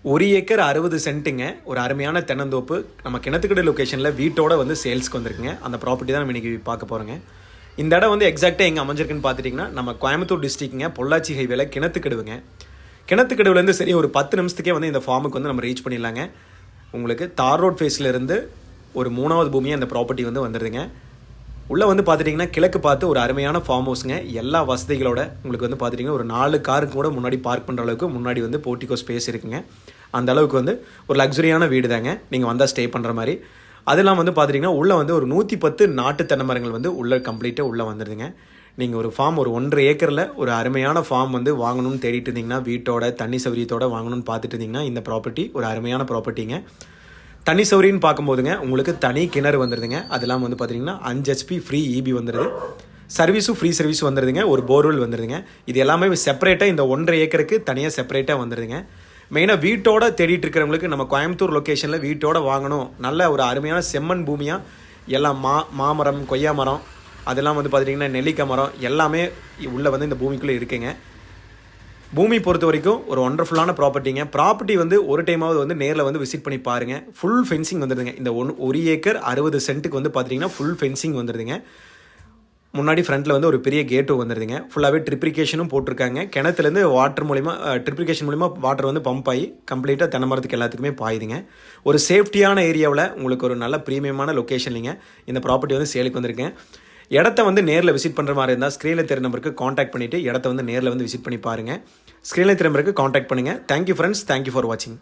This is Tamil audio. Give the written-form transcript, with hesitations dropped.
1 ஏக்கர் 60 சென்ட்டுங்க. ஒரு அருமையான தென்னந்தோப்பு. நம்ம கிணத்துக்கடை லொகேஷனில் வீட்டோட வந்து சேல்ஸ்க்கு வந்திருக்குங்க. அந்த ப்ராப்பர்ட்டி தான் நம்ம இன்றைக்கி பார்க்க போகிறோங்க. இந்த இடம் வந்து எக்ஸாக்டாக எங்கே அமைஞ்சிருக்குன்னு பார்த்துட்டிங்கன்னா, நம்ம கோயம்புத்தூர் டிஸ்ட்ரிக்ட்டுங்க, பொள்ளாச்சி ஹைவேல கிணத்துக்கடுவுங்க. கிணத்துக்கடுவுலேருந்து சரி ஒரு 10 நிமிஷத்துக்கே வந்து இந்த ஃபார்முக்கு வந்து நம்ம ரீச் பண்ணிடலாங்க. உங்களுக்கு தார் ரோட் ஃபேஸ்லேருந்து ஒரு 3வது பூமியாக இந்த ப்ராப்பர்ட்டி வந்து வந்துடுதுங்க. உள்ளே வந்து பார்த்துட்டிங்கன்னா கிழக்கு பார்த்து ஒரு அருமையான ஃபார்ம் ஹவுஸுங்க. எல்லா வசதிகளோட உங்களுக்கு வந்து பார்த்துட்டிங்கன்னா ஒரு 4 காருக்கு கூட முன்னாடி பார்க் பண்ணுற அளவுக்கு முன்னாடி வந்து போர்ட்டிகோ ஸ்பேஸ் இருக்குங்க. அந்த அளவுக்கு வந்து ஒரு லக்ஸுரியான வீடு தாங்க நீங்கள் வந்தால் ஸ்டே பண்ணுற மாதிரி. அதெல்லாம் வந்து பார்த்துட்டிங்கன்னா உள்ளே வந்து ஒரு 110 நாட்டு தென்னை மரங்கள் வந்து உள்ளே கம்ப்ளீட்டாக உள்ளே வந்துடுதுங்க. நீங்கள் ஒரு ஃபார்ம் ஒரு 1.5 ஏக்கரில் ஒரு அருமையான ஃபார்ம் வந்து வாங்கணும்னு தேடிட்டு இருந்தீங்கன்னா, வீட்டோட தண்ணி சௌகரியத்தோடு வாங்கணும்னு பார்த்துட்டு இருந்தீங்கன்னா, இந்த ப்ராப்பர்ட்டி ஒரு அருமையான ப்ராப்பர்ட்டிங்க. தண்ணி சௌகரியன்னு பார்க்கும்போதுங்க உங்களுக்கு தனி கிணறு வந்துடுதுங்க. அதெல்லாம் வந்து பார்த்தீங்கன்னா 5 HP ஃப்ரீ இபி வந்துடுது. சர்வீஸும் ஃப்ரீ சர்வீஸ் வந்துடுதுங்க. ஒரு போர்வெல் வந்துடுதுங்க. இது எல்லாமே செப்பரேட்டாக இந்த 1.5 ஏக்கருக்கு தனியாக செப்பரேட்டாக வந்துடுதுங்க. மெயினாக வீட்டோட தேடிட்டு இருக்கிறவங்களுக்கு நம்ம கோயம்புத்தூர் லொக்கேஷனில் வீட்டோட வாங்கணும், நல்ல ஒரு அருமையான செம்மண் பூமியாக எல்லாம் மாமரம், கொய்யா மரம், அதெல்லாம் வந்து பார்த்திங்கன்னா நெல்லிக்காய் மரம் எல்லாமே உள்ளே வந்து இந்த பூமிக்குள்ளே இருக்குங்க. பூமி பொறுத்த வரைக்கும் ஒரு ஒண்டர்ஃபுல்லான ப்ராப்பர்ட்டிங்க. ப்ராப்பர்ட்டி வந்து ஒரு டைமாவது வந்து நேரில் வந்து விசிட் பண்ணி பாருங்கள். ஃபுல் ஃபென்சிங் வந்துடுதுங்க. இந்த 1 ஏக்கர் 60 சென்ட்டுக்கு வந்து பார்த்திங்கன்னா ஃபுல் ஃபென்சிங் வந்துடுதுங்க. முன்னாடி ஃப்ரண்ட்டில் வந்து ஒரு பெரிய கேட்டும் வந்துடுதுங்க. ஃபுல்லாகவே ட்ரிப்ரிகேஷனும் போட்டிருக்காங்க. கிணத்துலேருந்து வாட்டர் மூலிமா ட்ரிப்ரிகேஷன் மூலிமா வாட்டர் வந்து பம்ப் ஆகி கம்ப்ளீட்டாக தென்னை மரத்துக்கு எல்லாத்துக்குமே பாயுதுங்க. ஒரு சேஃப்டியான ஏரியாவில் உங்களுக்கு ஒரு நல்ல ப்ரீமியமான லொக்கேஷன்லிங்க இந்த ப்ராப்பர்ட்டி வந்து சேலுக்கு வந்திருக்கேன். இடத்த வந்து நேரில் விசிட் பண்ணுற மாதிரி இருந்தால் ஸ்க்ரீனில் தெரிய நம்பருக்கு காண்டாக்ட் பண்ணிவிட்டு இடத்த வந்து நேரில் வந்து விசிட் பண்ணி பாருங்கள். ஸ்க்ரீனில் தெரிய நம்பருக்கு காண்டாக்ட் பண்ணுங்கள். தேங்க்யூ ஃப்ரெண்ட்ஸ், தேங்க்யூ ஃபார் வாட்சிங்.